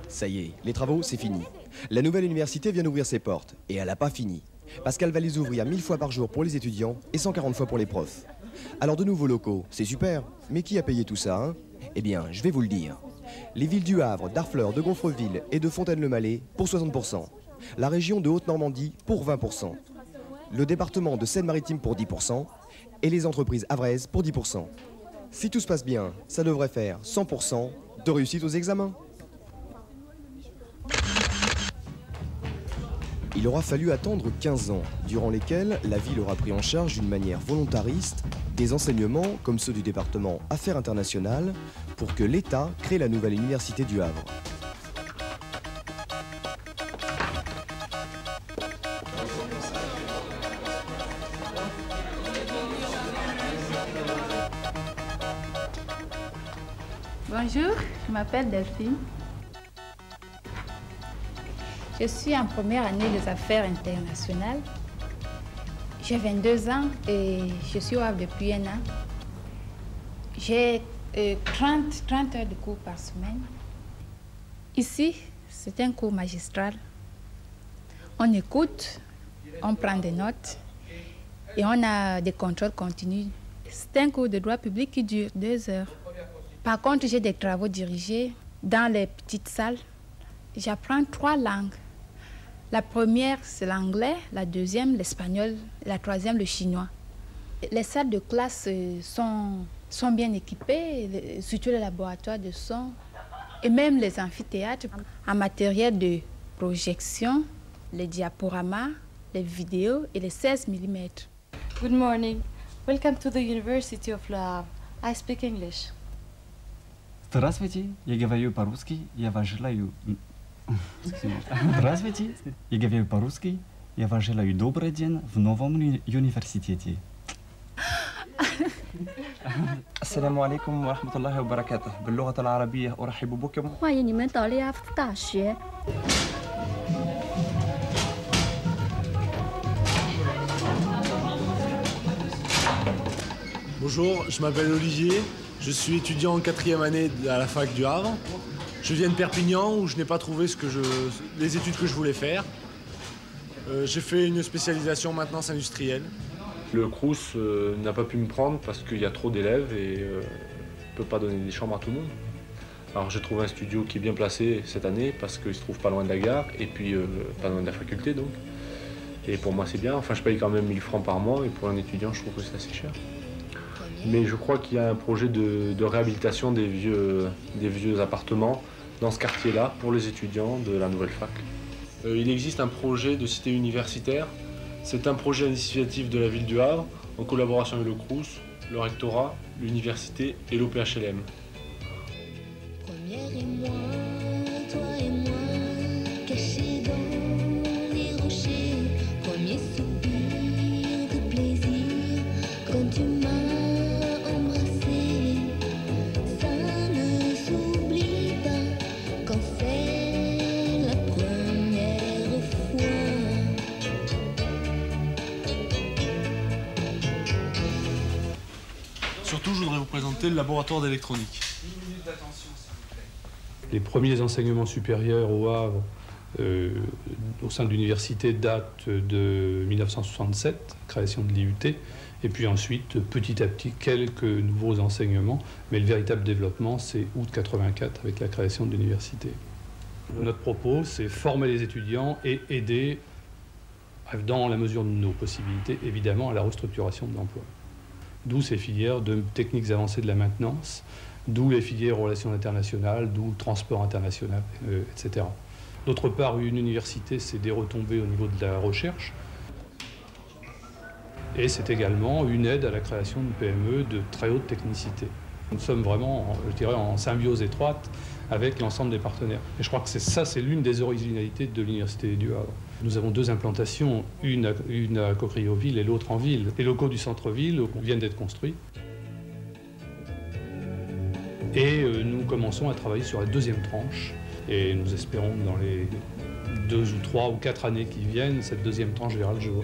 Ça y est, les travaux, c'est fini. La nouvelle université vient d'ouvrir ses portes, et elle n'a pas fini. Parce qu'elle va les ouvrir 1000 fois par jour pour les étudiants et 140 fois pour les profs. Alors de nouveaux locaux, c'est super, mais qui a payé tout ça, hein? Eh bien, je vais vous le dire. Les villes du Havre, d'Harfleur, de Gonfreville et de Fontaine-le-Mallet pour 60%. La région de Haute-Normandie pour 20%. Le département de Seine-Maritime pour 10%. Et les entreprises havraises pour 10%. Si tout se passe bien, ça devrait faire 100% de réussite aux examens. Il aura fallu attendre 15 ans, durant lesquels la ville aura pris en charge d'une manière volontariste des enseignements comme ceux du département Affaires internationales pour que l'État crée la nouvelle université du Havre. Bonjour, je m'appelle Delphine. Je suis en première année des affaires internationales. J'ai 22 ans et je suis au Havre depuis un an. J'ai 30 heures de cours par semaine. Ici, c'est un cours magistral. On écoute, on prend des notes et on a des contrôles continus. C'est un cours de droit public qui dure 2 heures. Par contre, j'ai des travaux dirigés dans les petites salles. J'apprends 3 langues. La première, c'est l'anglais, la deuxième, l'espagnol, la troisième, le chinois. Les salles de classe sont bien équipées, surtout les laboratoires de son, et même les amphithéâtres en matériel de projection, les diaporamas, les vidéos et les 16 mm. Good morning. Welcome to the University of Le Havre. I speak English. Здравствуйте, я говорю по-русски, я вас желаю... Здравствуйте, я говорю по-русски, я вас желаю добрый день в новом университете. السلام عليكم ورحمة الله وبركاته. باللغة العربية أرحب بكم. 欢迎你们到利阿夫大学。 Bonjour, je m'appelle Olivier, je suis étudiant en 4e année à la fac du Havre. Je viens de Perpignan où je n'ai pas trouvé les études que je voulais faire. J'ai fait une spécialisation en maintenance industrielle. Le Crous n'a pas pu me prendre parce qu'il y a trop d'élèves et ne peut pas donner des chambres à tout le monde. Alors j'ai trouvé un studio qui est bien placé cette année parce qu'il se trouve pas loin de la gare et puis pas loin de la faculté donc. Et pour moi c'est bien, enfin je paye quand même 1000 francs par mois et pour un étudiant je trouve que c'est assez cher. Mais je crois qu'il y a un projet de réhabilitation des vieux appartements dans ce quartier-là pour les étudiants de la nouvelle fac. Il existe un projet de cité universitaire. C'est un projet initiative de la ville du Havre en collaboration avec le Crous, le rectorat, l'université et l'OPHLM. Première et moi, toi et moi, cachés dans les rochers. Premier soupir de plaisir quand tu m'as. Surtout, je voudrais vous présenter le laboratoire d'électronique. Les premiers enseignements supérieurs au Havre, au sein de l'université, datent de 1967, création de l'IUT, et puis ensuite, petit à petit, quelques nouveaux enseignements, mais le véritable développement, c'est août 84, avec la création de l'université. Notre propos, c'est former les étudiants et aider, dans la mesure de nos possibilités, évidemment, à la restructuration de l'emploi. D'où ces filières de techniques avancées de la maintenance, d'où les filières relations internationales, d'où transport international, etc. D'autre part, une université, c'est des retombées au niveau de la recherche. Et c'est également une aide à la création d'une PME de très haute technicité. Nous sommes vraiment, je dirais, en symbiose étroite avec l'ensemble des partenaires. Et je crois que c'est l'une des originalités de l'Université du Havre. Nous avons 2 implantations, une à Coqueriville et l'autre en ville. Les locaux du centre-ville viennent d'être construits. Et nous commençons à travailler sur la 2e tranche. Et nous espérons que dans les 2 ou 3 ou 4 années qui viennent, cette 2e tranche verra le jour.